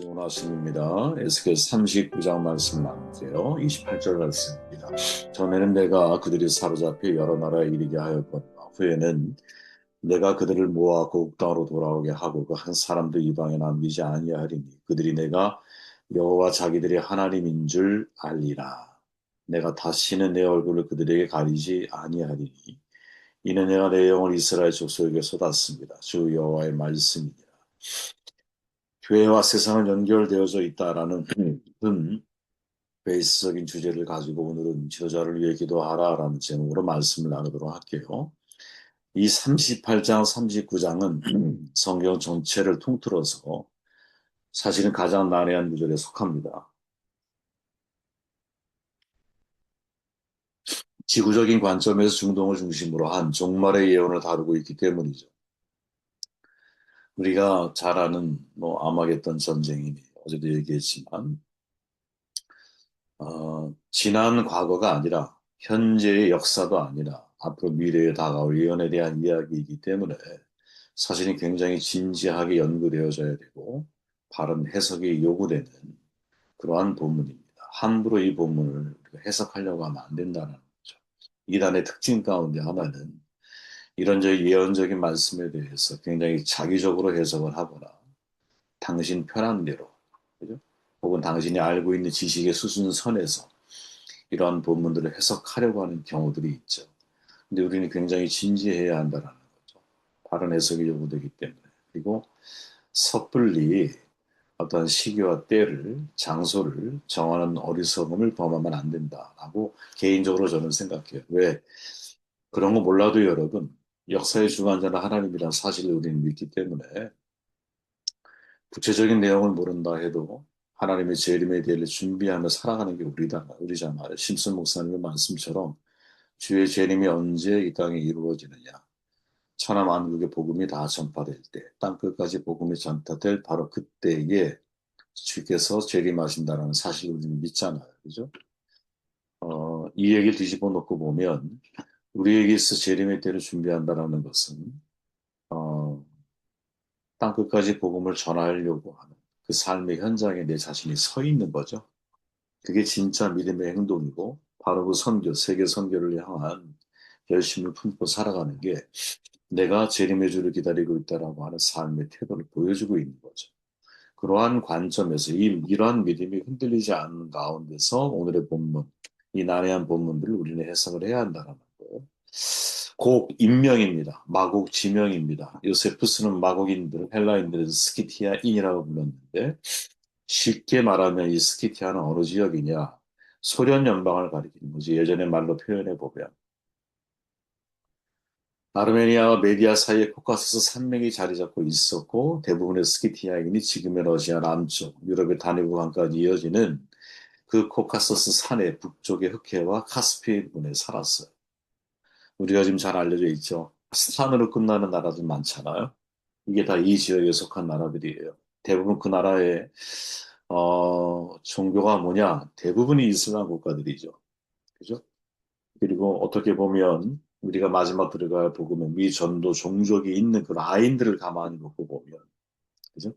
좋은 아침입니다. 에스겔 39장 말씀 나누세요. 28절 말씀입니다. 전에는 내가 그들이 사로잡혀 여러 나라에 이르게 하였거니와 후에는 내가 그들을 모아 고국 땅으로 돌아오게 하고 그 한 사람도 이방에 남기지 아니하리니 그들이 내가 여호와 자기들의 하나님인 줄 알리라. 내가 다시는 내 얼굴을 그들에게 가리지 아니하리니 이는 내가 내 영을 이스라엘 족속에게 쏟았습니다. 주 여호와의 말씀이니라. 교회와 세상은 연결되어져 있다라는 큰 베이스적인 주제를 가지고 오늘은 지도자를 위해 기도하라라는 제목으로 말씀을 나누도록 할게요. 이 38장, 39장은 성경 전체를 통틀어서 사실은 가장 난해한 구절에 속합니다. 지구적인 관점에서 중동을 중심으로 한 종말의 예언을 다루고 있기 때문이죠. 우리가 잘 아는 아마겟돈 전쟁이니 어제도 얘기했지만 지난 과거가 아니라 현재의 역사도 아니라 앞으로 미래에 다가올 예언에 대한 이야기이기 때문에 사실은 굉장히 진지하게 연구되어져야 되고 바른 해석이 요구되는 그러한 본문입니다. 함부로 이 본문을 해석하려고 하면 안 된다는 거죠. 이단의 특징 가운데 하나는 이런 예언적인 말씀에 대해서 굉장히 자기적으로 해석을 하거나 당신 편한 대로, 그죠? 혹은 당신이 알고 있는 지식의 수준선에서 이러한 본문들을 해석하려고 하는 경우들이 있죠. 근데 우리는 굉장히 진지해야 한다는 거죠. 바른 해석이 요구되기 때문에. 그리고 섣불리 어떤 시기와 때를, 장소를 정하는 어리석음을 범하면 안 된다라고 개인적으로 저는 생각해요. 왜? 그런 거 몰라도 여러분, 역사의 주관자는 하나님이라는 사실을 우리는 믿기 때문에 구체적인 내용을 모른다 해도 하나님의 재림에 대해 준비하며 살아가는 게 우리잖아요. 심슨 목사님의 말씀처럼 주의 재림이 언제 이 땅에 이루어지느냐. 천하 만국의 복음이 다 전파될 때, 땅 끝까지 복음이 전파될 바로 그때에 주께서 재림하신다는 사실을 우리는 믿잖아요. 그죠? 이 얘기를 뒤집어 놓고 보면 우리에게 있어 재림의 때를 준비한다는 것은 어, 땅 끝까지 복음을 전하려고 하는 그 삶의 현장에 내 자신이 서 있는 거죠. 그게 진짜 믿음의 행동이고 바로 그 선교, 세계 선교를 향한 열심을 품고 살아가는 게 내가 재림의 주를 기다리고 있다라고 하는 삶의 태도를 보여주고 있는 거죠. 그러한 관점에서 이러한 믿음이 흔들리지 않는 가운데서 오늘의 본문, 이 난해한 본문들을 우리는 해석을 해야 한다는 거예요. 곡 인명입니다. 마곡 지명입니다. 요세푸스는 마곡인들을 헬라인들에서 스키티아인이라고 불렀는데 쉽게 말하면 이 스키티아는 어느 지역이냐? 소련 연방을 가리키는 거지. 예전의 말로 표현해 보면 아르메니아와 메디아 사이에 코카소스 산맥이 자리 잡고 있었고 대부분의 스키티아인이 지금의 러시아 남쪽, 유럽의 다뉴브강까지 이어지는 그 코카소스 산의 북쪽의 흑해와 카스피해 부근에 살았어요. 우리가 지금 잘 알려져 있죠. 산으로 끝나는 나라들 많잖아요. 이게 다 이 지역에 속한 나라들이에요. 대부분 그 나라의 종교가 뭐냐? 대부분이 이슬람 국가들이죠. 그죠? 그리고 어떻게 보면 우리가 마지막 들어갈 복음은 미 전도 종족이 있는 그 라인들을 가만히 놓고 보면 그죠?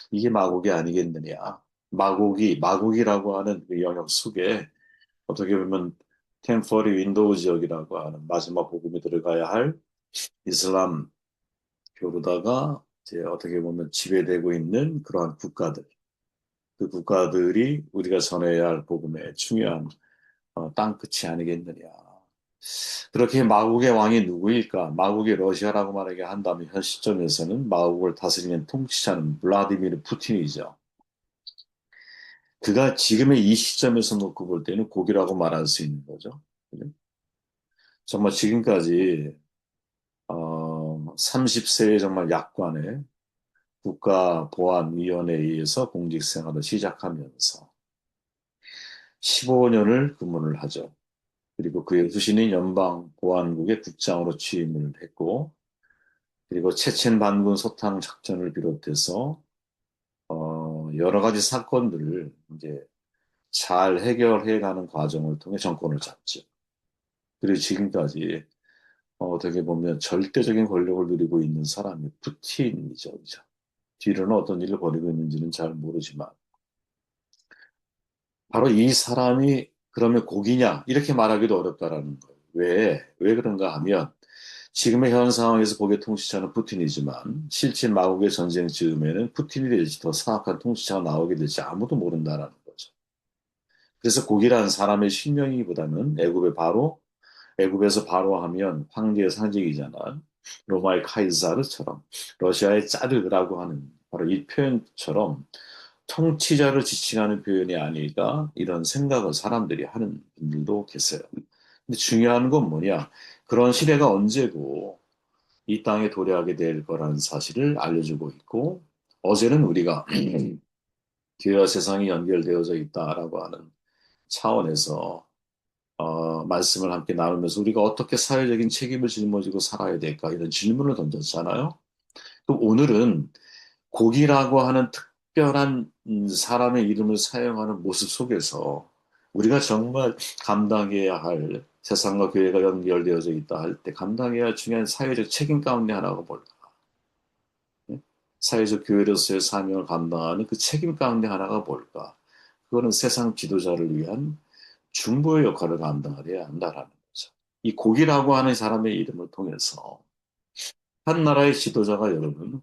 이게 마곡이 아니겠느냐? 마곡이라고 하는 그 영역 속에 어떻게 보면 템퍼리 윈도우 지역이라고 하는 마지막 복음이 들어가야 할 이슬람 교로다가 이제 어떻게 보면 지배되고 있는 그러한 국가들, 그 국가들이 우리가 전해야 할 복음의 중요한 땅끝이 아니겠느냐. 그렇게 마국의 왕이 누구일까? 마국이 러시아라고 말하게 한다면 현 시점에서는 마국을 다스리는 통치자는 블라디미르 푸틴이죠. 그가 지금의 이 시점에서 놓고 볼 때는 고기라고 말할 수 있는 거죠. 그죠? 정말 지금까지 30세의 정말 약관에 국가보안위원회에 의해서 공직 생활을 시작하면서 15년을 근무를 하죠. 그리고 그의 후신인 연방보안국의 국장으로 취임을 했고, 그리고 체첸 반군 소탕 작전을 비롯해서 여러 가지 사건들을 이제 잘 해결해 가는 과정을 통해 정권을 잡죠. 그리고 지금까지 어떻게 보면 절대적인 권력을 누리고 있는 사람이 푸틴이죠. 그죠? 뒤로는 어떤 일을 벌이고 있는지는 잘 모르지만 바로 이 사람이 그러면 곡이냐 이렇게 말하기도 어렵다라는 거예요. 왜 그런가 하면 지금의 현 상황에서 고개 통치자는 푸틴이지만 실제 마국의 전쟁 즈음에는 푸틴이 될지 더 사악한 통치자가 나오게 될지 아무도 모른다라는 거죠. 그래서 곡이라는 사람의 실명이보다는 애굽에서 바로 하면 황제의 상징이잖아. 로마의 카이사르처럼 러시아의 짜르라고 하는 바로 이 표현처럼 통치자를 지칭하는 표현이 아닐까 이런 생각을 사람들이 하는 분들도 계세요. 근데 중요한 건 뭐냐? 그런 시대가 언제고 이 땅에 도래하게 될 거라는 사실을 알려주고 있고 어제는 우리가 교회와 세상이 연결되어져 있다라고 하는 차원에서 말씀을 함께 나누면서 우리가 어떻게 사회적인 책임을 짊어지고 살아야 될까 이런 질문을 던졌잖아요. 또 오늘은 곡이라고 하는 특별한 사람의 이름을 사용하는 모습 속에서 우리가 정말 감당해야 할 세상과 교회가 연결되어져 있다 할 때 감당해야 할 중요한 사회적 책임 가운데 하나가 뭘까? 예? 사회적 교회로서의 사명을 감당하는 그 책임 가운데 하나가 뭘까? 그거는 세상 지도자를 위한 중보의 역할을 감당해야 한다라는 거죠. 이 곡이라고 하는 사람의 이름을 통해서 한 나라의 지도자가 여러분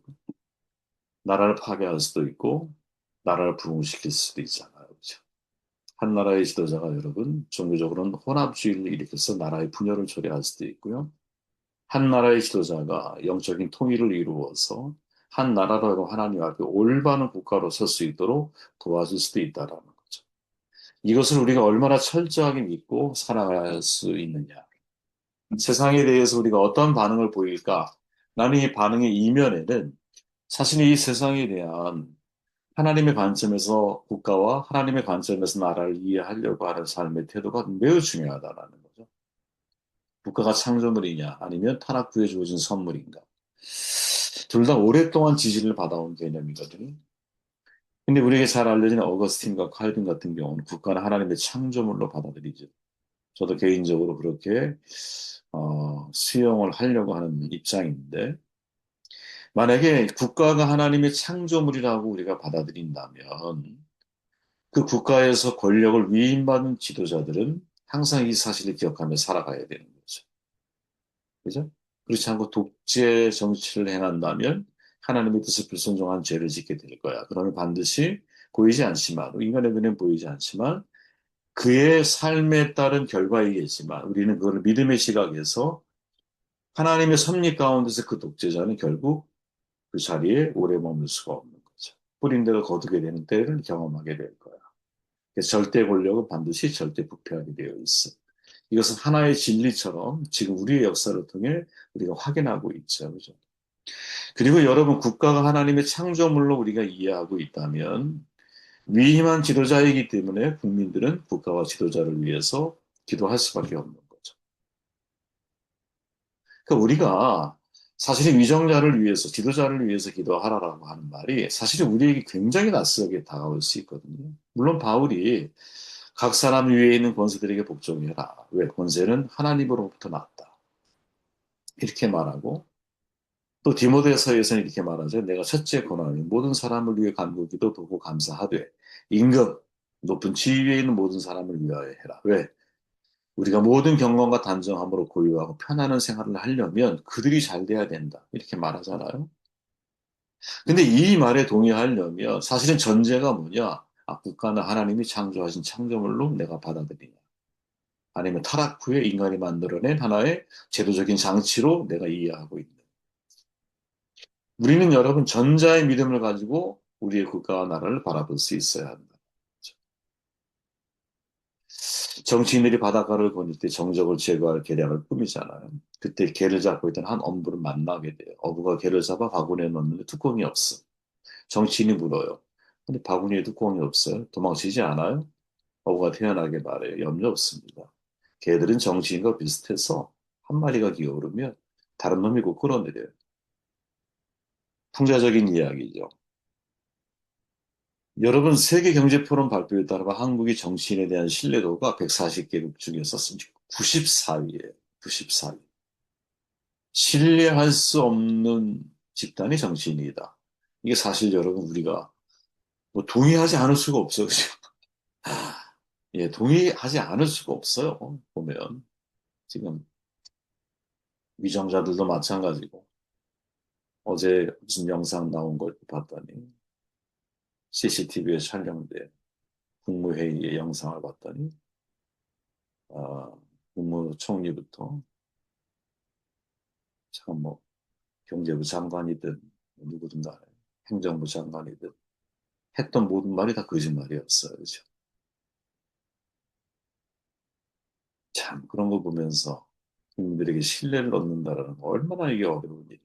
나라를 파괴할 수도 있고 나라를 부흥시킬 수도 있잖아요. 그렇죠? 한 나라의 지도자가 여러분 종교적으로는 혼합주의를 일으켜서 나라의 분열을 초래할 수도 있고요. 한 나라의 지도자가 영적인 통일을 이루어서 한 나라로 하나님 앞에 올바른 국가로 설 수 있도록 도와줄 수도 있다라는 거죠. 이것을 우리가 얼마나 철저하게 믿고 살아갈 수 있느냐. 세상에 대해서 우리가 어떤 반응을 보일까? 나는 이 반응의 이면에는 사실 이 세상에 대한 하나님의 관점에서 국가와 하나님의 관점에서 나라를 이해하려고 하는 삶의 태도가 매우 중요하다라는 거죠. 국가가 창조물이냐 아니면 타락 후에 주어진 선물인가. 둘 다 오랫동안 지지를 받아온 개념이거든요. 근데 우리에게 잘 알려진 어거스틴과 칼빈 같은 경우는 국가는 하나님의 창조물로 받아들이죠. 저도 개인적으로 그렇게 수용을 하려고 하는 입장인데 만약에 국가가 하나님의 창조물이라고 우리가 받아들인다면 그 국가에서 권력을 위임받은 지도자들은 항상 이 사실을 기억하며 살아가야 되는 거죠. 그죠? 그렇지 않고 독재 정치를 행한다면 하나님의 뜻을 불순종한 죄를 짓게 될 거야. 그러면 반드시 보이지 않지만, 인간의 눈에는 보이지 않지만 그의 삶에 따른 결과이겠지만 우리는 그걸 믿음의 시각에서 하나님의 섭리 가운데서 그 독재자는 결국 그 자리에 오래 머물 수가 없는 거죠. 뿌린 대로 거두게 되는 때를 경험하게 될 거야. 그래서 절대 권력은 반드시 절대 부패하게 되어 있어. 이것은 하나의 진리처럼 지금 우리의 역사를 통해 우리가 확인하고 있죠. 그죠? 그리고 여러분, 국가가 하나님의 창조물로 우리가 이해하고 있다면 위임한 지도자이기 때문에 국민들은 국가와 지도자를 위해서 기도할 수밖에 없는 거죠. 그러니까 우리가 사실 위정자를 위해서, 지도자를 위해서 기도하라라고 하는 말이 사실은 우리에게 굉장히 낯설게 다가올 수 있거든요. 물론 바울이 각 사람 위에 있는 권세들에게 복종해라. 왜? 권세는 하나님으로부터 났다. 이렇게 말하고 또 디모데서에서는 이렇게 말하죠. 내가 첫째 권하니 모든 사람을 위해 간구기도 도고 감사하되 임금 높은 지위에 있는 모든 사람을 위하여 해라. 왜? 우리가 모든 경건과 단정함으로 고유하고 편안한 생활을 하려면 그들이 잘 돼야 된다. 이렇게 말하잖아요. 근데 이 말에 동의하려면 사실은 전제가 뭐냐? 국가는 하나님이 창조하신 창조물로 내가 받아들이냐. 아니면 타락 후에 인간이 만들어낸 하나의 제도적인 장치로 내가 이해하고 있는. 우리는 여러분 전자의 믿음을 가지고 우리의 국가와 나라를 바라볼 수 있어야 한다. 정치인들이 바닷가를 거닐 때 정적을 제거할 계략을 꾸미잖아요. 그때 개를 잡고 있던 한 어부를 만나게 돼요. 어부가 개를 잡아 바구니에 넣는데 뚜껑이 없어. 정치인이 물어요. 근데 바구니에 뚜껑이 없어요. 도망치지 않아요? 어부가 태연하게 말해요. 염려 없습니다. 개들은 정치인과 비슷해서 한 마리가 기어오르면 다른 놈이 곧 끌어내려요. 풍자적인 이야기죠. 여러분, 세계경제포럼 발표에 따라 한국의 정치인에 대한 신뢰도가 140개국 중에서 94위예요. 94위. 신뢰할 수 없는 집단이 정치인이다. 이게 사실 여러분 우리가 뭐 동의하지 않을 수가 없어요. 그죠? 예, 동의하지 않을 수가 없어요. 보면 지금 위정자들도 마찬가지고 어제 무슨 영상 나온 걸 봤더니 CCTV에 촬영된 국무회의의 영상을 봤더니 아, 국무총리부터 참 뭐 경제부 장관이든 누구든 간에 행정부 장관이든 했던 모든 말이 다 거짓말이었어요. 그죠? 참 그런 거 보면서 국민들에게 신뢰를 얻는다라는 거 얼마나 이게 어려운 일.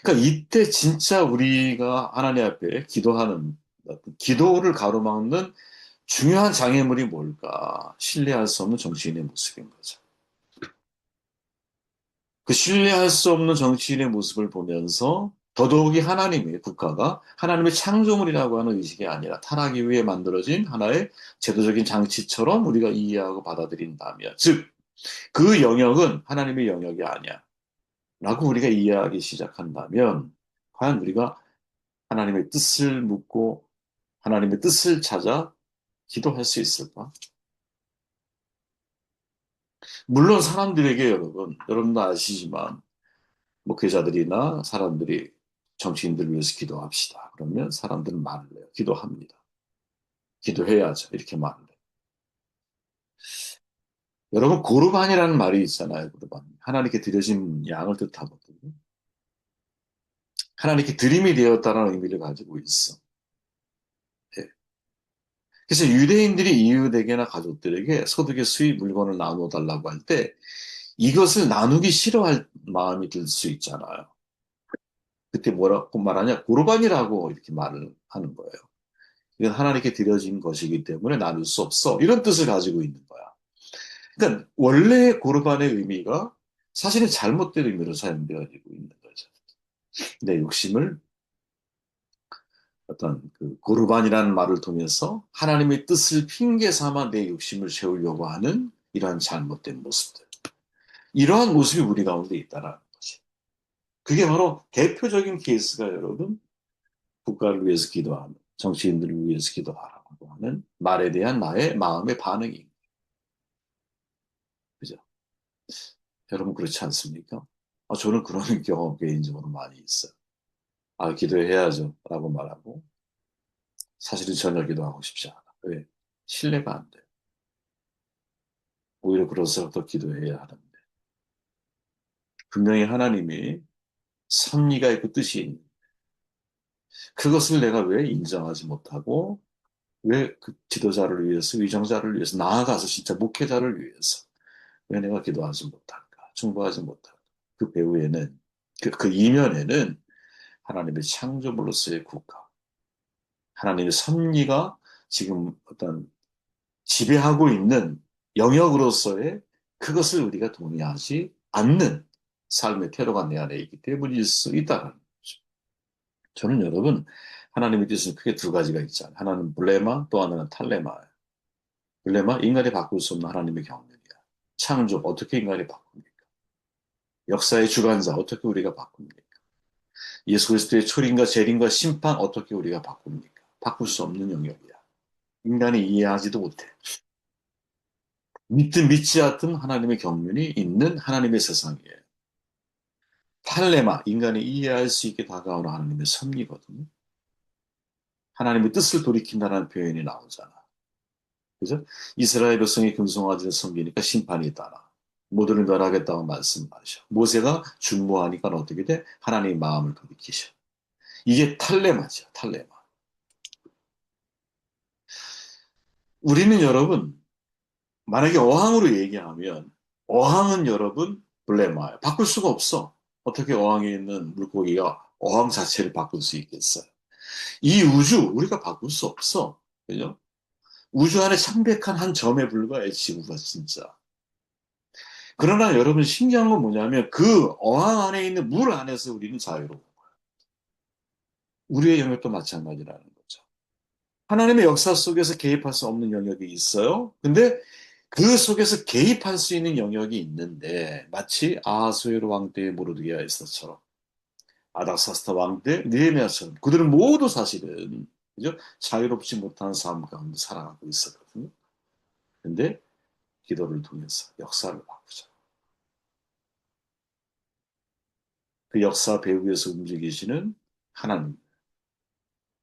그러니까 이때 진짜 우리가 하나님 앞에 기도하는 어떤 기도를 가로막는 중요한 장애물이 뭘까? 신뢰할 수 없는 정치인의 모습인 거죠. 그 신뢰할 수 없는 정치인의 모습을 보면서 더더욱이 하나님의 국가가 하나님의 창조물이라고 하는 의식이 아니라 타락이 위해 만들어진 하나의 제도적인 장치처럼 우리가 이해하고 받아들인다면, 즉, 그 영역은 하나님의 영역이 아니야. 라고 우리가 이해하기 시작한다면, 과연 우리가 하나님의 뜻을 묻고 하나님의 뜻을 찾아 기도할 수 있을까? 물론 사람들에게 여러분도 아시지만, 목회자들이나 사람들이 정치인들을 위해서 기도합시다. 그러면 사람들은 말을 해요. 기도합니다. 기도해야죠. 이렇게 말을 해요. 여러분, 고르반이라는 말이 있잖아요. 고르반. 하나님께 드려진 양을 뜻하거든요. 하나님께 드림이 되었다는 의미를 가지고 있어. 예. 그래서 유대인들이 이웃에게나 가족들에게 소득의 수입 물건을 나누어 달라고 할 때 이것을 나누기 싫어할 마음이 들 수 있잖아요. 그때 뭐라고 말하냐? 고르반이라고 이렇게 말을 하는 거예요. 이건 하나님께 드려진 것이기 때문에 나눌 수 없어. 이런 뜻을 가지고 있는 거야. 그러니까 원래 고르반의 의미가 사실은 잘못된 의미로 사용되어지고 있는 거죠. 내 욕심을 어떤 그 고르반이라는 말을 통해서 하나님의 뜻을 핑계 삼아 내 욕심을 채우려고 하는 이러한 잘못된 모습들. 이러한 모습이 우리 가운데 있다는 거지. 그게 바로 대표적인 케이스가 여러분 국가를 위해서 기도하는 정치인들을 위해서 기도하라고 하는 말에 대한 나의 마음의 반응이 그죠? 여러분 그렇지 않습니까? 저는 그런 경험 개인적으로 많이 있어요. 기도해야죠. 라고 말하고, 사실은 전혀 기도하고 싶지 않아. 왜? 신뢰가 안 돼. 오히려 그럴수록 더 기도해야 하는데. 분명히 하나님이 섭리가 있고 뜻이 있는, 그것을 내가 왜 인정하지 못하고, 왜 그 지도자를 위해서, 위정자를 위해서, 나아가서 진짜 목회자를 위해서, 왜 내가 기도하지 못할까? 충고하지 못할까? 그 배후에는, 그 이면에는 하나님의 창조물로서의 국가, 하나님의 섭리가 지금 어떤 지배하고 있는 영역으로서의 그것을 우리가 동의하지 않는 삶의 태도가 내 안에 있기 때문일 수 있다는 거죠. 저는 여러분, 하나님의 뜻은 크게 두 가지가 있잖아요. 하나는 블레마, 또 하나는 탈레마예요. 블레마, 인간이 바꿀 수 없는 하나님의 경륜이야. 창조, 어떻게 인간이 바꿉니까? 역사의 주관자, 어떻게 우리가 바꿉니까? 예수 그리스도의 초림과 재림과 심판, 어떻게 우리가 바꿉니까? 바꿀 수 없는 영역이야. 인간이 이해하지도 못해. 믿든 믿지 않든 하나님의 경륜이 있는 하나님의 세상이에요. 탈레마, 인간이 이해할 수 있게 다가오는 하나님의 섭리거든요. 하나님의 뜻을 돌이킨다는 표현이 나오잖아. 그죠? 이스라엘 백성이 금송아지를 섬기니까 심판이 있다나. 모두를 멸하겠다고 말씀하셔. 모세가 중보하니까 어떻게 돼? 하나님의 마음을 돌이키셔. 이게 탈레마죠, 탈레마. 우리는 여러분, 만약에 어항으로 얘기하면, 어항은 여러분, 블레마예요. 바꿀 수가 없어. 어떻게 어항에 있는 물고기가 어항 자체를 바꿀 수 있겠어요? 이 우주, 우리가 바꿀 수 없어. 그죠? 우주 안에 창백한 한 점에 불과해, 지구가 진짜. 그러나 여러분 신기한 건 뭐냐면 그 어항 안에 있는 물 안에서 우리는 자유로워. 우리의 영역도 마찬가지라는 거죠. 하나님의 역사 속에서 개입할 수 없는 영역이 있어요. 근데 그 속에서 개입할 수 있는 영역이 있는데 마치 아하수에로 왕 때의 모르드게아에서처럼 아닥사스다 왕 때 느헤미야처럼 그들은 모두 사실은 그죠? 자유롭지 못한 삶 가운데 살아가고 있었거든요. 근데 기도를 통해서 역사를 바꾸자. 그 역사 배후에서 움직이시는 하나님,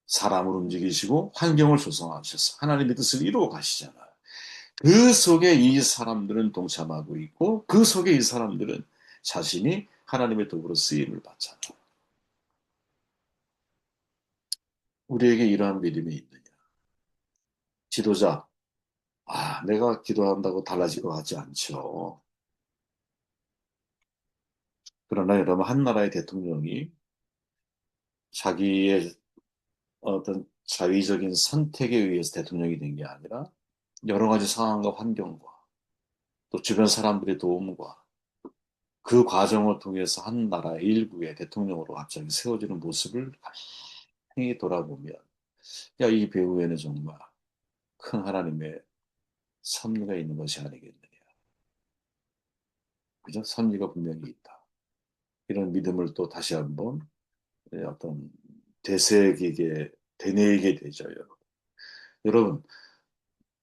사람을 움직이시고 환경을 조성하셔서 하나님의 뜻을 이루어 가시잖아요. 그 속에 이 사람들은 동참하고 있고 그 속에 이 사람들은 자신이 하나님의 도구로 쓰임을 받잖아요. 우리에게 이러한 믿음이 있느냐? 지도자, 내가 기도한다고 달라질 것 같지 않죠. 그러나 여러분, 한 나라의 대통령이 자기의 어떤 자의적인 선택에 의해서 대통령이 된 게 아니라 여러 가지 상황과 환경과 또 주변 사람들의 도움과 그 과정을 통해서 한 나라의 일부의 대통령으로 갑자기 세워지는 모습을 가만히 돌아보면 야, 이 배후에는 정말 큰 하나님의 섭리가 있는 것이 아니겠느냐. 그죠? 섭리가 분명히 있다. 이런 믿음을 또 다시 한번 어떤 되새기게, 되뇌이게 되죠, 여러분. 여러분,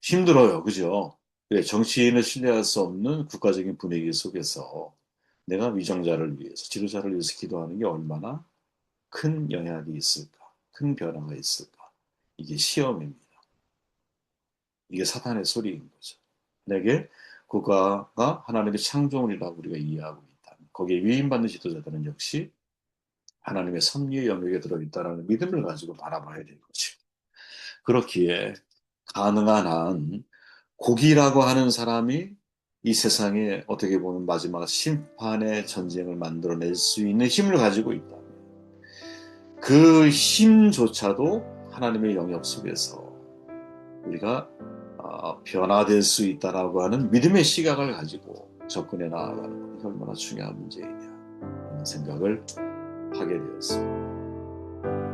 힘들어요. 그죠? 예, 정치인을 신뢰할 수 없는 국가적인 분위기 속에서 내가 위정자를 위해서, 지도자를 위해서 기도하는 게 얼마나 큰 영향이 있을까? 큰 변화가 있을까? 이게 시험입니다. 이게 사탄의 소리인 거죠. 내게 국가가 하나님의 창조물이라고 우리가 이해하고 있다면 거기에 위임받는 지도자들은 역시 하나님의 섭리의 영역에 들어있다는 믿음을 가지고 바라봐야 되는 거죠. 그렇기에 가능한 한 고기라고 하는 사람이 이 세상에 어떻게 보면 마지막 심판의 전쟁을 만들어낼 수 있는 힘을 가지고 있다. 그 힘조차도 하나님의 영역 속에서 우리가 변화될 수 있다라고 하는 믿음의 시각을 가지고 접근해 나아가는 것이 얼마나 중요한 문제이냐 하는 생각을 하게 되었습니다.